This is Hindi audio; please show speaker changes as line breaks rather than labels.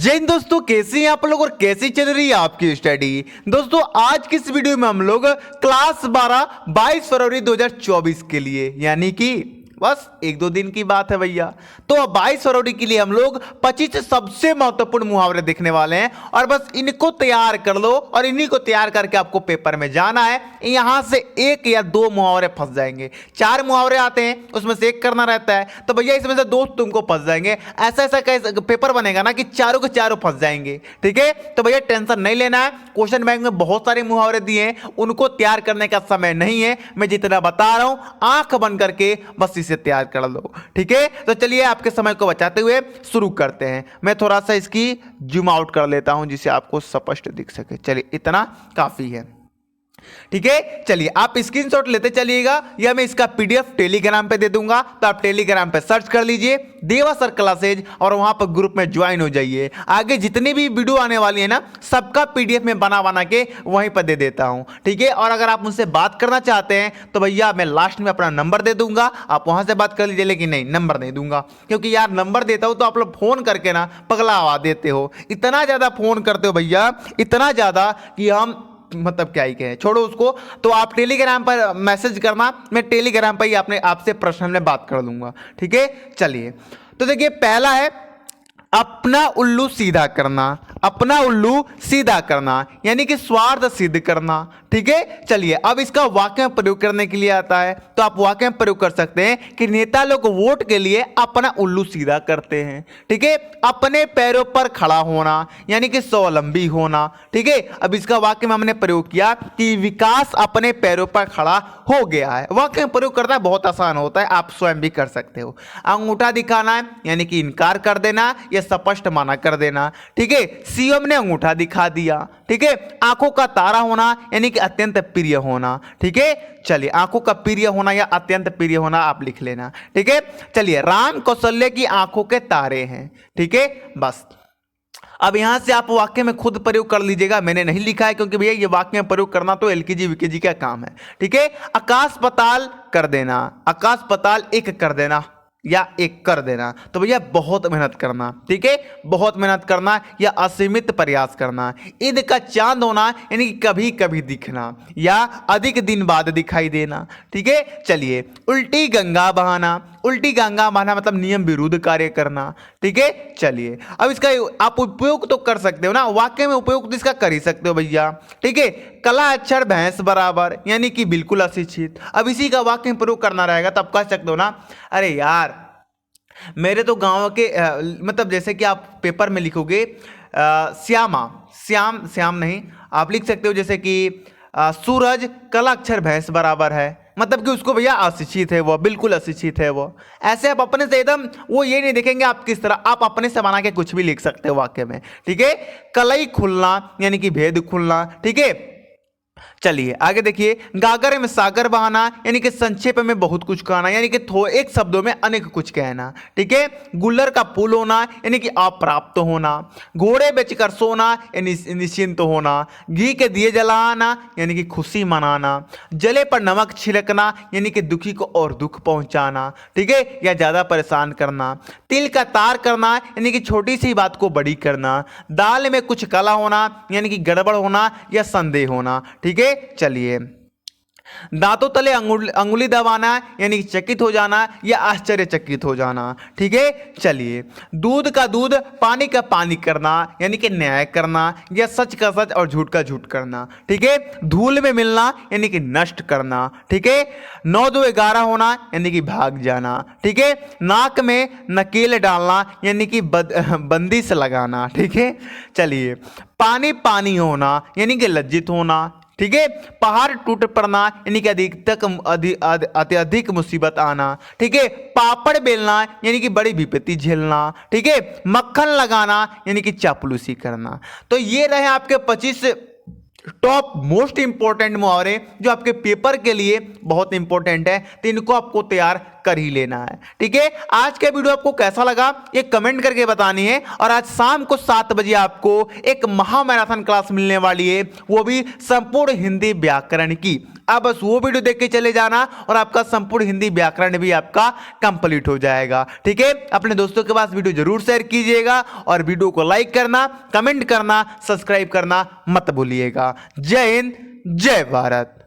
जय हिंद दोस्तों, कैसे हैं आप लोग और कैसी चल रही है आपकी स्टडी। दोस्तों आज की इस वीडियो में हम लोग क्लास 12 22 फरवरी 2024 के लिए यानी कि बस एक दो दिन की बात है भैया। तो 22 फरवरी के लिए हम लोग 25 सबसे महत्वपूर्ण मुहावरे देखने वाले हैं और बस इनको तैयार कर लो और इन्हीं को तैयार करके आपको पेपर में जाना है। यहां से एक या दो मुहावरे फंस जाएंगे। 4 मुहावरे आते हैं, उसमें से एक करना रहता है, तो भैया इसमें से 2 तुमको फंस जाएंगे। ऐसा ऐसा कैसे पेपर बनेगा ना कि चारों के चारों फंस जाएंगे। ठीक है, तो भैया टेंशन नहीं लेना है। क्वेश्चन बैंक में बहुत सारे मुहावरे दिए हैं, उनको तैयार करने का समय नहीं है। मैं जितना बता रहा हूं आंख बंद करके बस इसे तैयार कर लो। ठीक है, तो चलिए आपके समय को बचाते हुए शुरू करते हैं। मैं थोड़ा सा इसकी जूम आउट कर लेता हूं जिससे आपको स्पष्ट दिख सके। चलिए इतना काफी है। ठीक है, चलिए आप स्क्रीनशॉट लेते चलिएगा या मैं इसका पीडीएफ टेलीग्राम पे दे दूंगा, तो आप टेलीग्राम पे सर्च कर लीजिए देवा सर क्लासेज और वहां पर ग्रुप में ज्वाइन हो जाइए। आगे जितनी भी वीडियो आने वाली है ना, सबका पीडीएफ में बना के वहीं पर दे देता हूं। ठीक है, और अगर आप मुझसे बात करना चाहते हैं तो भैया मैं लास्ट में अपना नंबर दे दूंगा, आप वहां से बात कर लीजिए। लेकिन नहीं, नंबर नहीं दूंगा, क्योंकि यार नंबर देता हूं तो आप लोग फोन करके ना पगला आवा देते हो। इतना ज्यादा फोन करते हो भैया, इतना ज्यादा कि हम मतलब क्या ही कहें, छोड़ो उसको। तो आप टेलीग्राम पर मैसेज करना, मैं टेलीग्राम पर ही अपने आपसे पर्सनल में बात कर लूंगा। ठीक है, चलिए तो देखिए पहला है अपना उल्लू सीधा करना। अपना उल्लू सीधा करना यानी कि स्वार्थ सिद्ध करना। ठीक है, चलिए अब इसका वाक्य में प्रयोग करने के लिए आता है, तो आप वाक्य में प्रयोग कर सकते हैं कि नेता लोग वोट के लिए अपना उल्लू सीधा करते हैं। ठीक है, अपने पैरों पर खड़ा होना यानी कि स्वावलंबी होना। ठीक है, अब इसका वाक्य में हमने प्रयोग किया कि विकास अपने पैरों पर खड़ा हो गया है। वाक्य में प्रयोग करना बहुत आसान होता है, आप स्वयं भी कर सकते हो। अंगूठा दिखाना यानी कि इनकार कर देना या स्पष्ट माना कर देना। ठीक है, सीएम ने अंगूठा दिखा दिया। ठीक है, आंखों का तारा होना यानी कि अत्यंत प्रिय होना। ठीक है, चलिए आंखों का प्रिय होना या अत्यंत प्रिय होना आप लिख लेना। ठीक है, चलिए राम कौशल्य की आंखों के तारे हैं। ठीक है, बस अब यहां से आप वाक्य में खुद प्रयोग कर लीजिएगा, मैंने नहीं लिखा है क्योंकि भैया ये वाक्य में प्रयोग करना तो एलकेजी वीकेजी का काम है। ठीक है, आकाश पाताल कर देना, आकाश पाताल एक कर देना या एक कर देना, तो भैया बहुत मेहनत करना। ठीक है, बहुत मेहनत करना या असीमित प्रयास करना। ईद का चांद होना यानी कि कभी कभी दिखना या अधिक दिन बाद दिखाई देना। ठीक है, चलिए उल्टी गंगा बहाना। उल्टी गंगा बहाना मतलब नियम विरुद्ध कार्य करना। ठीक है, चलिए अब इसका आप उपयोग तो कर सकते हो ना, वाक्य में उपयोग तो इसका कर ही सकते हो भैया। ठीक है, कला अक्षर भैंस बराबर यानी कि बिल्कुल अशिक्षित। अब इसी का वाक्य में प्रयोग करना रहेगा, तो आप कह सकते हो ना, अरे यार मेरे तो गांव के मतलब जैसे कि आप पेपर में लिखोगे श्यामा, श्याम श्याम नहीं, आप लिख सकते हो जैसे कि सूरज कला अक्षर भैंस बराबर है, मतलब कि उसको भैया अशिक्षित है, वो बिल्कुल अशिक्षित है वो। ऐसे आप अपने से एकदम वो ये नहीं देखेंगे आप किस तरह, आप अपने से बना के कुछ भी लिख सकते हो वाक्य में। ठीक है, कलई खुलना यानी कि भेद खुलना। ठीक है, चलिए आगे देखिए, गागर में सागर बहाना यानी कि संक्षेप में बहुत कुछ कहना यानी कि एक शब्दों में अनेक कुछ कहना। ठीक है, गुल्लर का पुल होना यानी कि अप्राप्त होना। घोड़े बेचकर सोना यानी निश्चिंत होना। घी के दिए जलाना यानी कि खुशी मनाना। जले पर नमक छिड़कना यानी कि दुखी को और दुख पहुंचाना। ठीक है, या ज्यादा परेशान करना। तिल का तार करना यानी कि छोटी सी बात को बड़ी करना। दाल में कुछ काला होना यानी कि गड़बड़ होना या संदेह होना। ठीक है, चलिए दांतों तले अंगुली दबाना यानी कि चकित हो जाना या आश्चर्यचकित हो जाना। ठीक है, चलिए दूध का दूध पानी का पानी करना यानी कि न्याय करना या सच का सच और झूठ का झूठ करना। ठीक है, धूल में मिलना यानी कि नष्ट करना। ठीक है, 9 2 11 होना यानी कि भाग जाना। ठीक है, नाक में नकेल डालना यानी कि बंदिश लगाना। ठीक है, चलिए पानी पानी होना यानी कि लज्जित होना। ठीक है, पहाड़ टूट पड़ना यानी कि अत्यधिक मुसीबत आना। ठीक है, पापड़ बेलना यानी कि बड़ी विपत्ति झेलना। ठीक है, मक्खन लगाना यानी कि चापलूसी करना। तो ये रहे आपके 25 टॉप मोस्ट इंपॉर्टेंट मुहावरे जो आपके पेपर के लिए बहुत इंपॉर्टेंट है, तो इनको आपको तैयार कर ही लेना है। ठीक है, आज का वीडियो आपको कैसा लगा ये कमेंट करके बतानी है। और आज शाम को 7 बजे आपको एक महामैराथन क्लास मिलने वाली है, वो भी संपूर्ण हिंदी व्याकरण की। अब बस वो वीडियो देख के चले जाना और आपका संपूर्ण हिंदी व्याकरण भी आपका कंप्लीट हो जाएगा। ठीक है, अपने दोस्तों के पास वीडियो जरूर शेयर कीजिएगा और वीडियो को लाइक करना, कमेंट करना, सब्सक्राइब करना मत भूलिएगा। जय हिंद, जय भारत।